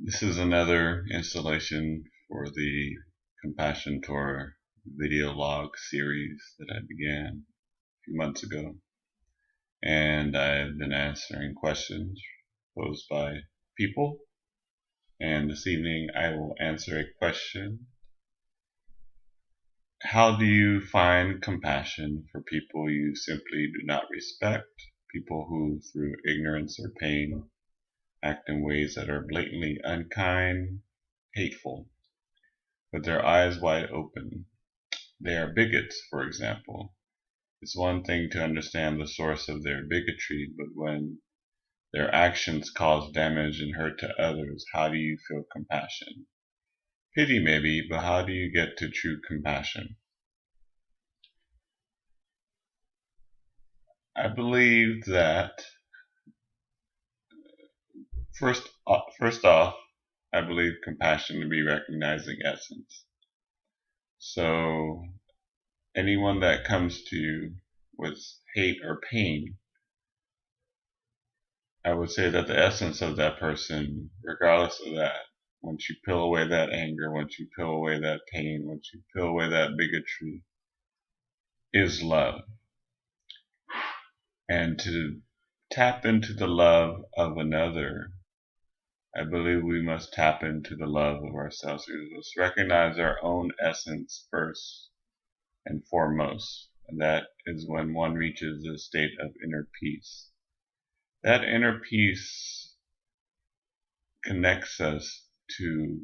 This is another installation for the Compassion Tour video log series that I began a few months ago. And I've been answering questions posed by people. And this evening I will answer a question. How do you find compassion for people you simply do not respect? People who, through ignorance or pain, act in ways that are blatantly unkind, hateful, with their eyes wide open. They are bigots, for example. It's one thing to understand the source of their bigotry, but when their actions cause damage and hurt to others, how do you feel compassion? Pity maybe, but how do you get to true compassion? I believe that first off, I believe compassion to be recognizing essence. So anyone that comes to you with hate or pain, I would say that the essence of that person, regardless of that, once you peel away that anger, once you peel away that pain, once you peel away that bigotry, is love. And to tap into the love of another, I believe we must tap into the love of ourselves. We must recognize our own essence first and foremost. And that is when one reaches a state of inner peace. That inner peace connects us to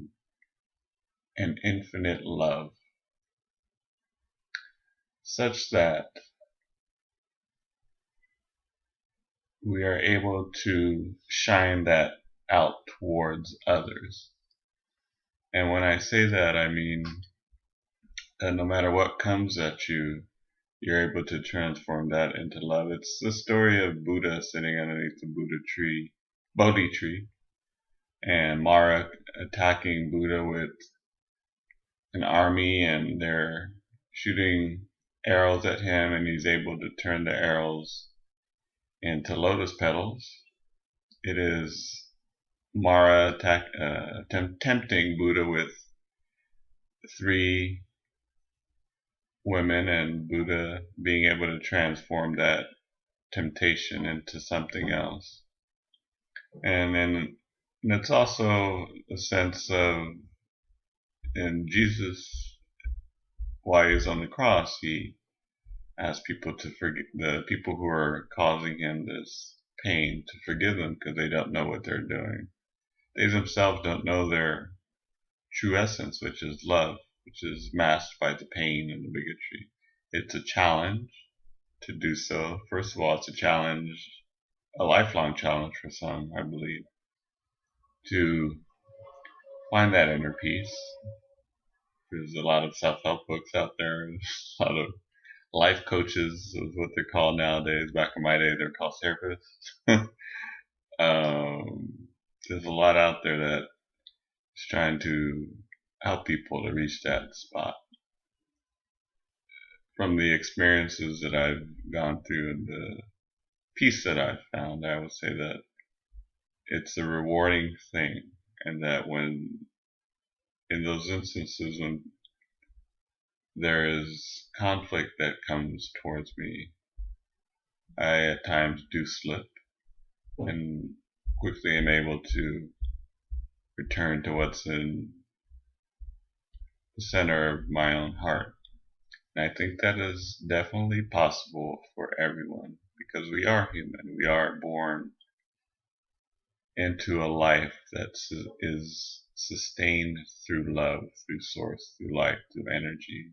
an infinite love, such that we are able to shine that out towards others. And when I say that, I mean that no matter what comes at you, you're able to transform that into love. It's the story of Buddha sitting underneath the Bodhi tree, and Mara attacking Buddha with an army, and they're shooting arrows at him, and he's able to turn the arrows into lotus petals. It is Mara tempting Buddha with 3 women, and Buddha being able to transform that temptation into something else. And it's also a sense of, in Jesus, while he was on the cross, he asked people to forgive the people who are causing him this pain, to forgive them because they don't know what they're doing. They themselves don't know their true essence, which is love, which is masked by the pain and the bigotry. It's a challenge to do so. First of all, it's a challenge, a lifelong challenge for some, I believe, to find that inner peace. There's a lot of self-help books out there, a lot of life coaches is what they're called nowadays. Back in my day, they're called therapists. There's a lot out there that is trying to help people to reach that spot. From the experiences that I've gone through and the peace that I've found, I would say that it's a rewarding thing, and that when, in those instances when there is conflict that comes towards me, I at times do slip and quickly am able to return to what's in the center of my own heart. And I think that is definitely possible for everyone, because we are human. We are born into a life that is sustained through love, through source, through light, through energy.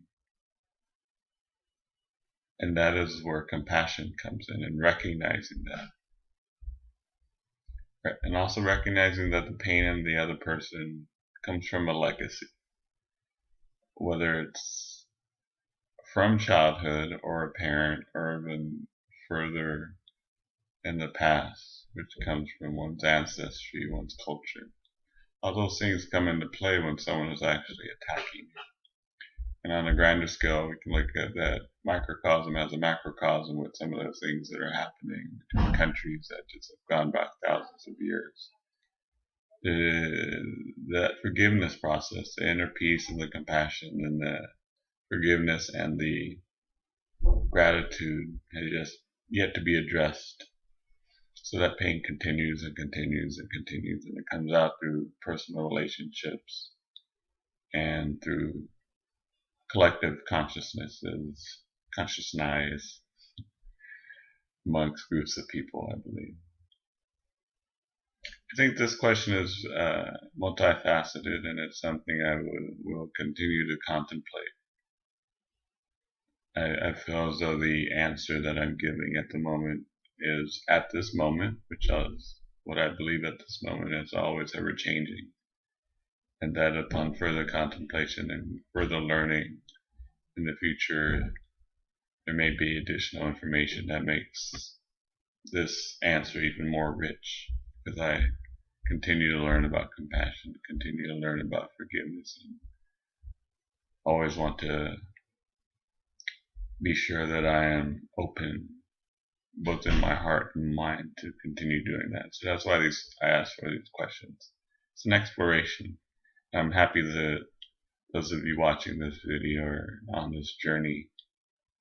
And that is where compassion comes in, and recognizing that. And also recognizing that the pain in the other person comes from a legacy, whether it's from childhood or a parent, or even further in the past, which comes from one's ancestry, one's culture. All those things come into play when someone is actually attacking you. And on a grander scale, we can look at that microcosm as a macrocosm with some of those things that are happening between countries that just have gone back thousands of years. that forgiveness process, the inner peace and the compassion and the forgiveness and the gratitude has just yet to be addressed. So that pain continues and continues and continues, and it comes out through personal relationships and through collective consciousness amongst groups of people, I believe. I think this question is multifaceted, and it's something I will continue to contemplate. I feel as though the answer that I'm giving at the moment is at this moment, which is what I believe at this moment is always ever changing, and that upon further contemplation and further learning in the future, there may be additional information that makes this answer even more rich, because I continue to learn about compassion, continue to learn about forgiveness, and always want to be sure that I am open both in my heart and mind to continue doing that. So that's why I ask for these questions. It's an exploration. I'm happy that those of you watching this video are on this journey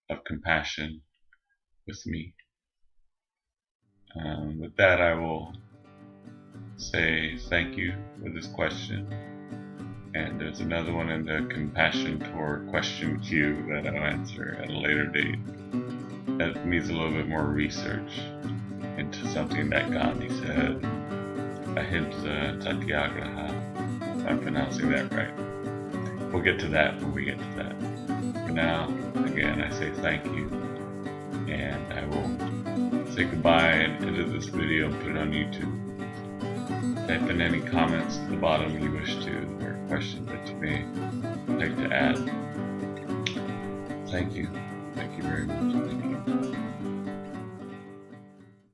of compassion with me. With that, I will say thank you for this question. And there's another one in the Compassion Tour question queue that I'll answer at a later date. That needs a little bit more research into something that Gandhi said, ahimsa satyagraha, if I'm pronouncing that right. We'll get to that when we get to that. For now, again, I say thank you, and I will say goodbye and edit this video and put it on YouTube. Type in any comments at the bottom you wish to, or questions that you may like to add. Thank you. Thank you very much. Thank you.